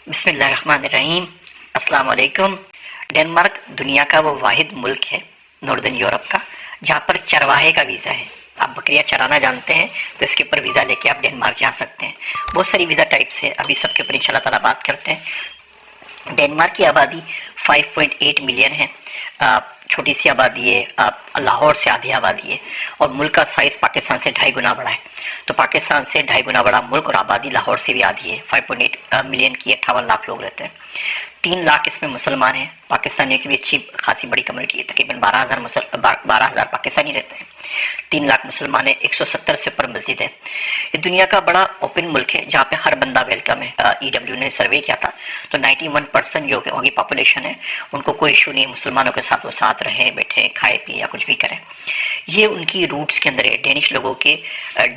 बिस्मिल्लाहिर्रहमानिर्रहीम। अस्सलाम वालेकुम। डेनमार्क दुनिया का वो वाहिद मुल्क है नॉर्दर्न यूरोप का जहाँ पर चरवाहे का वीज़ा है। आप बकरियाँ चराना जानते हैं तो इसके ऊपर वीज़ा लेके आप डेनमार्क जा सकते हैं। बहुत सारी वीज़ा टाइप्स है, अभी सबके ऊपर इंशाल्लाह ताला बात करते हैं। डेनमार्क की आबादी 5.8 मिलियन है। छोटी सी आबादी है, लाहौर से आधी आबादी है और मुल्क का साइज पाकिस्तान से 2.5 गुना बड़ा है। तो पाकिस्तान से 2.5 गुना बड़ा मुल्क और आबादी लाहौर से भी आधी है। 5.8 मिलियन की 58 लाख लोग रहते हैं। 3 लाख इसमें मुसलमान हैं। पाकिस्तानियों की भी अच्छी खासी बड़ी कम्युनिटी है, तकरीबन 12,000 पाकिस्तानी रहते हैं। 3 लाख मुसलमान है, 170 से ऊपर मस्जिद है। ये दुनिया का बड़ा ओपन मुल्क है जहाँ पे हर बंदा वेलकम है। EW ने सर्वे किया था तो 91% जो वहाँ की पॉपुलेशन है उनको कोई इशू नहीं, मुसलमानों के साथ वो साथ रहें, बैठे, खाए पिए या कुछ भी करें। ये उनकी रूट्स के अंदर है, डेनिश लोगों के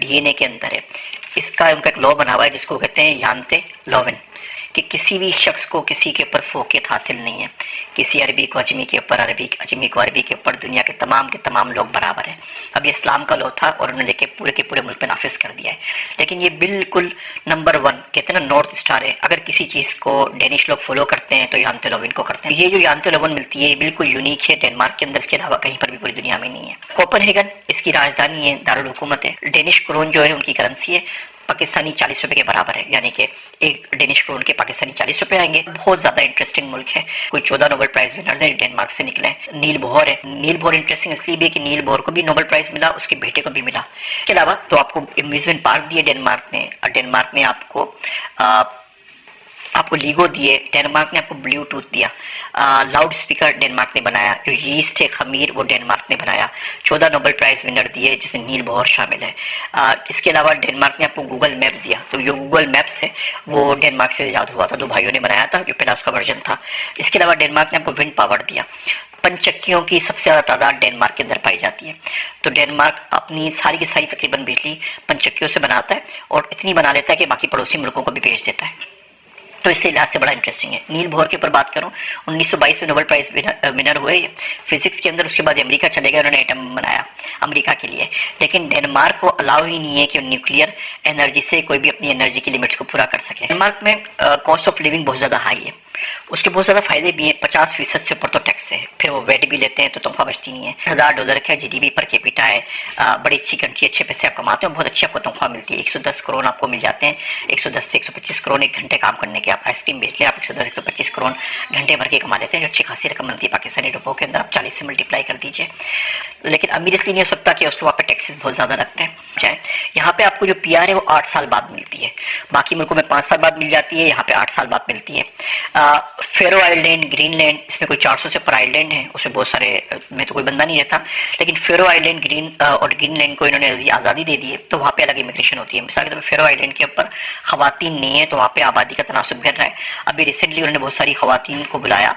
DNA के अंदर है। इसका उनका एक लॉ बना हुआ है जिसको कहते हैं यांते लोवेन, कि किसी भी शख्स को किसी के ऊपर फोकियत हासिल नहीं है। किसी अरबी को अजमी के ऊपर, अजमी को अरबी के ऊपर, दुनिया के तमाम लोग बराबर हैं। अब ये इस्लाम का लॉ था और उन्होंने लेके पूरे के पूरे मुल्क पे नाफिज कर दिया है। लेकिन ये बिल्कुल नंबर 1 कहते हैं ना, नॉर्थ स्टार है। अगर किसी चीज़ को डेनिश लोग फॉलो करते हैं तो यांते लोवेन को करते हैं। ये जो यांते लोवेन मिलती है बिल्कुल यूनिक है डेनमार्क के अंदर, इसके अलावा कहीं पर भी पूरी दुनिया में नहीं है। कोपेनहेगन इसकी राजधानी है, दारुल हुकूमत है। डेनिश क्रोन जो है उनकी करेंसी है, पाकिस्तानी 40 रुपए के बराबर है, यानी कि एक डेनिश क्रोन के पाकिस्तानी 40 रुपए आएंगे। बहुत ज्यादा इंटरेस्टिंग मुल्क है। कोई 14 नोबेल प्राइज विनर्स है डेनमार्क से निकले। नील बोहर है। नील बोहर इंटरेस्टिंग इसलिए भी कि नील बोहर को भी नोबेल प्राइज मिला, उसके बेटे को भी मिला। इसके अलावा तो आपको अम्यूजमेंट पार्क दिए डेनमार्क ने, और डेनमार्क ने आपको लीगो दिए। डेनमार्क ने आपको ब्लूटूथ दिया। लाउड स्पीकर डेनमार्क ने बनाया। जो यीस्ट है, खमीर, वो डेनमार्क ने बनाया। 14 नोबेल प्राइज विनर दिए जिसमें नील बोहर शामिल है। इसके अलावा डेनमार्क ने आपको गूगल मैप्स दिया। तो जो गूगल मैप्स है वो डेनमार्क से ईजाद हुआ था, 2 भाइयों ने बनाया था, जो पहला उसका वर्जन था। इसके अलावा डेनमार्क ने आपको विंड पावर दिया। पंचक्कियों की सबसे ज़्यादा तादाद डेनमार्क के अंदर पाई जाती है। तो डेनमार्क अपनी सारी की सारी तकरीबन बिजली पंचक्कियों से बनाता है और इतनी बना लेता है कि बाकी पड़ोसी मुल्कों को भी भेज देता है। तो इससे लिहाज से बड़ा इंटरेस्टिंग है। नील बोहर के ऊपर बात करूं, 1922 में नोबेल प्राइज विनर हुए फिजिक्स के अंदर। उसके बाद अमेरिका चले गए, उन्होंने एटम बनाया अमेरिका के लिए। लेकिन डेनमार्क को अलाउ ही नहीं है कि न्यूक्लियर एनर्जी से कोई भी अपनी एनर्जी की लिमिट्स को पूरा कर सके। डेनमार्क में कॉस्ट ऑफ लिविंग बहुत ज़्यादा हाई है। उसके बहुत ज़्यादा फायदे भी हैं। 50% से ऊपर तो टैक्स है, फिर वो वेट भी लेते हैं तो तनख्वाह बचती नहीं है। $1000 का GDP पर कैपिटा है। बड़ी अच्छी कंट्री, अच्छे पैसे आप कमाते हो, बहुत अच्छी आपको तनख्वाह मिलती है। 110 करोड़ आपको मिल जाते हैं। 110 से 125 करोड़ एक घंटे काम करने के। आप आइसक्रीम बेच ले, आप 110-125 करोड़ घंटे भर के कमा लेते हैं, जो अच्छी खासी रकम बनती है पाकिस्तानी रुपयों के अंदर। आप 40 से मल्टीप्लाई कर दीजिए। लेकिन अमीर इसलिए नहीं हो सकता कि उसके वहाँ पे टैक्सेस बहुत ज़्यादा लगते हैं। चाहे यहाँ पे आपको जो PR है वो 8 साल बाद मिलती है। बाकी मुल्कों में 5 साल बाद मिल जाती है, यहाँ पे 8 साल बाद मिलती है। फेरो आइलैंड, ग्रीनलैंड, इसमें कोई 400 से ऊपर आइलैंड है, उसमें बहुत सारे में तो कोई बंदा नहीं रहता। लेकिन फेरो आइलैंड और ग्रीनलैंड को इन्होंने अभी आज़ादी दे दी है, तो वहाँ पे अलग इमिग्रेशन होती है। मिसाल के तौर पर फेरो आइलैंड के ऊपर खवातीन नहीं है, तो वहाँ पे आबादी का तनासुब गिर रहा है। अभी रिसेंटली उन्होंने बहुत सारी खवातीन को बुलाया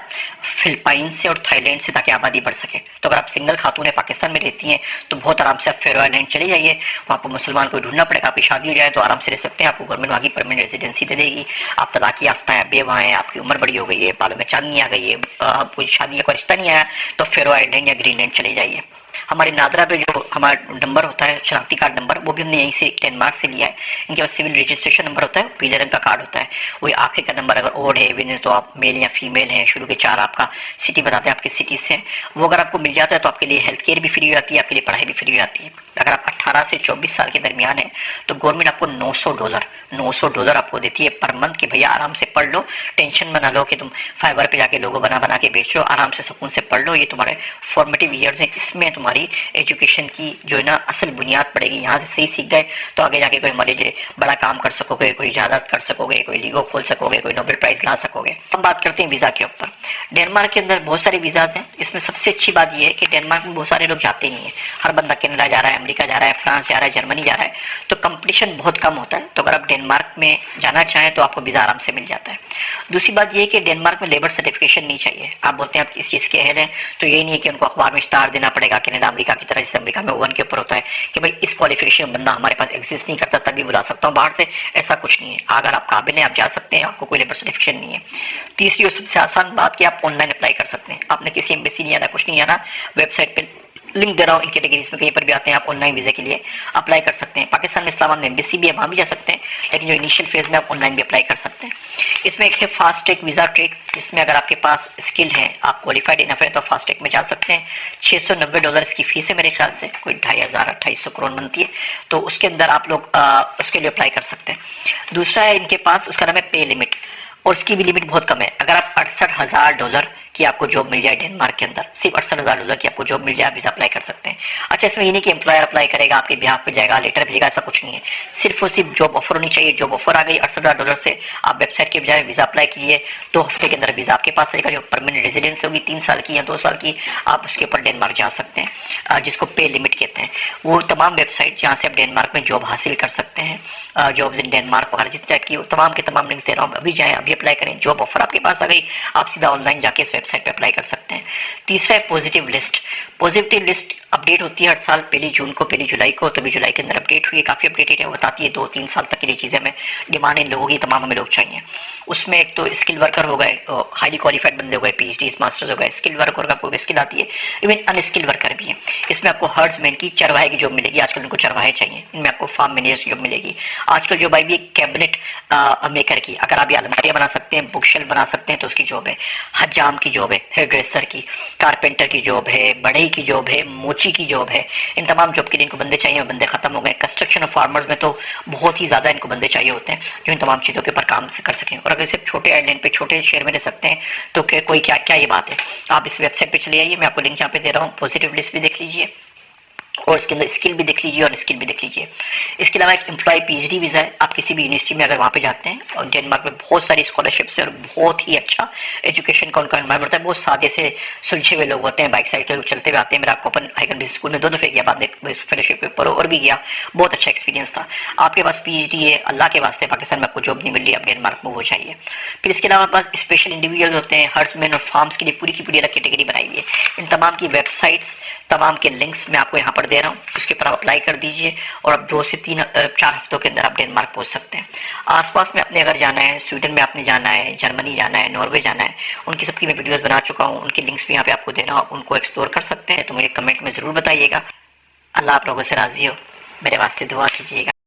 फिलिपाइन से और थाईलैंड से, ताकि आबादी बढ़ सके। तो अगर आप सिंगल खातून पाकिस्तान में रहती हैं तो बहुत आराम से आप फेरो आइलैंड चले जाइए। वहाँ पर मुसलमान को ढूंढना पड़ेगा, आपकी शादी हो जाए तो आराम से रह सकते हैं। आपको गवर्नमेंट वहाँ की परमानेंट रेजिडेंसी दे देगी। आप तलाक याफ्ता हैं, बेवा हैं, आपकी उम्र बड़ी हो गई है, बालों में चांदनी आ गई है, कोई शादी का रिश्ता नहीं आया, तो फेरो आइलैंड या ग्रीनलैंड चले जाइए। हमारे नादरा पे जो हमारा नंबर होता है, शनाख्ती कार्ड नंबर, वो भी हमने यहीं से डेनमार्क से लिया है। इनके पास सिविल रजिस्ट्रेशन नंबर होता है, पीले रंग का कार्ड होता है। वही आखिरी का नंबर अगर ओड है, विन है, तो आप मेल या फीमेल हैं, शुरू के 4 आपका सिटी बताते हैं आपकी सिटी से, वो अगर आपको मिल जाता है तो आपके लिए हेल्थ केयर भी फ्री हो जाती है, आपके लिए पढ़ाई भी फ्री हो जाती है। अगर आप 18 से 24 साल के दरमियान है तो गवर्नमेंट आपको $900 आपको देती है पर मंथ, कि भैया आराम से पढ़ लो, टेंशन बना लो कि तुम फाइबर पे जाके लोगो बना के बेचो, आराम से सुकून से पढ़ लो। ये तुम्हारे फॉर्मेटिव ईयर्स हैं, इसमें तुम्हारी एजुकेशन की जो है ना असल बुनियाद पड़ेगी। यहाँ से सही सीख गए तो आगे जाके कोई मरीज बड़ा काम कर सकोगे, कोई इजाजत कर सकोगे, कोई लीगो खोल सकोगे, कोई नोबेल प्राइज ला सकोगे। हम बात करते हैं वीज़ा के ऊपर। डेनमार्क के अंदर बहुत सारे वीज़ाज हैं। इसमें सबसे अच्छी बात यह है कि डेनमार्क में बहुत सारे लोग जाते नहीं है। हर बंदा कनाडा जा रहा है, अमेरिका जा रहा है, फ्रांस जा रहा है, जर्मनी जा रहा है, तो कंपटीशन बहुत कम होता है। तो अगर आप डेनमार्क में जाना चाहें तो आपको वीज़ा आराम से मिल जाता है। दूसरी बात यह है कि डेनमार्क में लेबर सर्टिफिकेशन नहीं चाहिए। आप बोलते हैं आप इस चीज़ के अहल हैं, तो ये नहीं है कि उनको अखबार में इश्तार देना पड़ेगा कनाडा अमेरिका की तरह, जैसे अमेरिका में 1 के ऊपर होता है कि भाई इस क्वालिफिकेशन बंदा हमारे पास एग्जिस्ट नहीं करता तभी बुला सकता हूँ बाहर से। ऐसा कुछ नहीं है। अगर आप काबिल हैं आप जा सकते हैं, आपको कोई लेबर सर्टिफिकेशन नहीं है। तीसरी और सबसे आसान बात कि आप ऑनलाइन अप्लाई कर सकते हैं। आपने किसी एम्बेसी नहीं आना, कुछ नहीं आना, वेबसाइट पे लिंक दे रहा हूँ इन कैटेगरीज में, कहीं पर भी आते हैं आप ऑनलाइन वीज़ा के लिए अप्लाई कर सकते हैं। पाकिस्तान में इस्लामाबाद में एम्बेसी भी है, वहाँ भी जा सकते हैं, लेकिन जो इनिशियल फेज में आप ऑनलाइन भी अप्लाई कर सकते हैं। इसमें एक है फास्ट ट्रैक वीज़ा ट्रैक, जिसमें अगर आपके पास स्किल है, आप क्वालिफाइड इनफ है तो फास्ट ट्रैक में जा सकते हैं। $690 इसकी फीस है मेरे ख्याल से, कोई 2500-2800 करोड़ बनती है, तो उसके अंदर आप लोग उसके लिए अप्लाई कर सकते हैं। दूसरा है इनके पास, उसका नाम है पे लिमिट, और उसकी भी लिमिट बहुत कम है। अगर आप $68,000 की आपको जॉब मिल जाए डेनमार्क के अंदर, सिर्फ $68,000 की आपको जॉब मिल जाए, आप वीज़ा अप्लाई कर सकते हैं। अच्छा, इसमें ये नहीं कि एम्प्लॉयर अप्लाई करेगा आपके बिहाफ पे जाएगा, लेटर भेजेगा, ऐसा कुछ नहीं है। सिर्फ और सिर्फ जॉब ऑफर होनी चाहिए। जॉब ऑफर आ गई $68,000 से, आप वेबसाइट के बजाय वीज़ा अप्लाई कीजिए, 2 हफ्ते के अंदर वीज़ा आपके पास आएगा। जो परमानेंट रेजिडेंस होगी 3 साल की या 2 साल की, आप उसके ऊपर डेनमार्क जा सकते हैं, जिसको पे लिमिट कहते हैं। वो तमाम वेबसाइट जहाँ से आप डेनमार्क में जॉब हासिल कर सकते हैं, जॉब्स इन डेनमार्क वगैरह जितने की, तमाम के तमाम लिंक्स दे रहा हूँ, अभी जाएँ, अभी अप्लाई करें। जॉब ऑफर आपके पास आ गई, आप सीधा ऑनलाइन जाके इस वेबसाइट पे अप्लाई कर सकते हैं। तीसरा है positive list. Positive list update होती है हर साल 1 जून को, 1 जुलाई को, तो 1 जुलाई के अंदर अपडेट हुई है, काफ़ी अपडेटेड है, वो बताती है 2-3 साल तक की ये चीज़ें हमें डिमांड इन लोगों की तमाम हमें लोग चाहिए। उसमें एक तो स्किल वर्कर हो गए, हाईली क्वालिफाइड बंदे हो गए, PhDs मास्टर्स हो गए, स्किल वर्कर का कोई स्किल आती है, इवन अनस्किल वर्कर भी है। इसमें आपको हर्ड्समैन की, चरवाहे की जॉब मिलेगी, आजकल उनको चरवाहे चाहिए, इनमें आपको फार्म मैनेजर की जॉब मिलेगी। आजकल जो भाई भी कैबिनेट मेकर की, अगर आप ये अलमारियाँ बना सकते हैं, बुक शेल्फ बना सकते हैं, तो उसकी जॉब है। हजाम की जॉब है, हेयर ड्रेसर की, कारपेंटर की जॉब है, बढ़ई की जॉब है, मोची की जॉब है। इन तमाम जॉब के लिए इनको बंदे चाहिए, बंदे खत्म हो गए। कंस्ट्रक्शन और फार्मर्स में तो बहुत ही ज़्यादा इनको बंदे चाहिए होते हैं जो इन तमाम चीज़ों के ऊपर काम कर सकें। और अगर सिर्फ छोटे आइलैंड पे, छोटे शहर में रह सकते हैं, तो कोई क्या क्या ये बात है। आप इस वेबसाइट पे चले आइए, मैं आपको लिंक यहाँ पे दे रहा हूँ, पॉजिटिव लिस्ट भी देख लीजिए और इसके अंदर स्किल भी देख लीजिए और स्किल भी देख लीजिए। इसके अलावा एक एम्प्लॉय PhD वीज़ा है, आप किसी भी यूनिवर्सिटी में अगर वहाँ पे जाते हैं, और डेनमार्क में बहुत सारी स्कॉलरशिप्स है और बहुत ही अच्छा एजुकेशन का उनका एनवायरमेंट है। बहुत सादे से सुलझे हुए लोग होते हैं, बाइक साइकिल चलते हुए आते हैं। मेरा कोपेनहेगन बिजनेस स्कूल में 2 दफ़े गया, बाद में फेलोशिप पेपर और भी गया, बहुत अच्छा एक्सपीरियंस था। आपके पास PhD है, अल्लाह के वास्ते पाकिस्तान में आपको जॉब नहीं मिल रही, आप डेनमार्क मूव हो जाइए। फिर इसके अलावा पास स्पेशल इंडिविजुअल होते हैं, हर्ड्समैन और फार्म्स के लिए पूरी की पूरी अलग कैटेगरी बनाई हुई है। इन तमाम की वेबसाइट्स, तमाम के लिंक्स मैं आपको यहाँ पर दे रहा हूँ, उसके ऊपर आप अप्लाई कर दीजिए और अब 2 से 4 हफ्तों के अंदर आप डेनमार्क पहुँच सकते हैं। आसपास में अपने अगर जाना है, स्वीडन में आपने जाना है, जर्मनी जाना है, नॉर्वे जाना है, उनकी सबकी मैं वीडियोस बना चुका हूँ, उनके लिंक्स भी यहाँ पे आपको देना, उनको एक्सप्लोर कर सकते हैं। तो मुझे कमेंट में ज़रूर बताइएगा। अल्लाह आप लोगों से राज़ी हो, मेरे वास्ते दुआ कीजिएगा।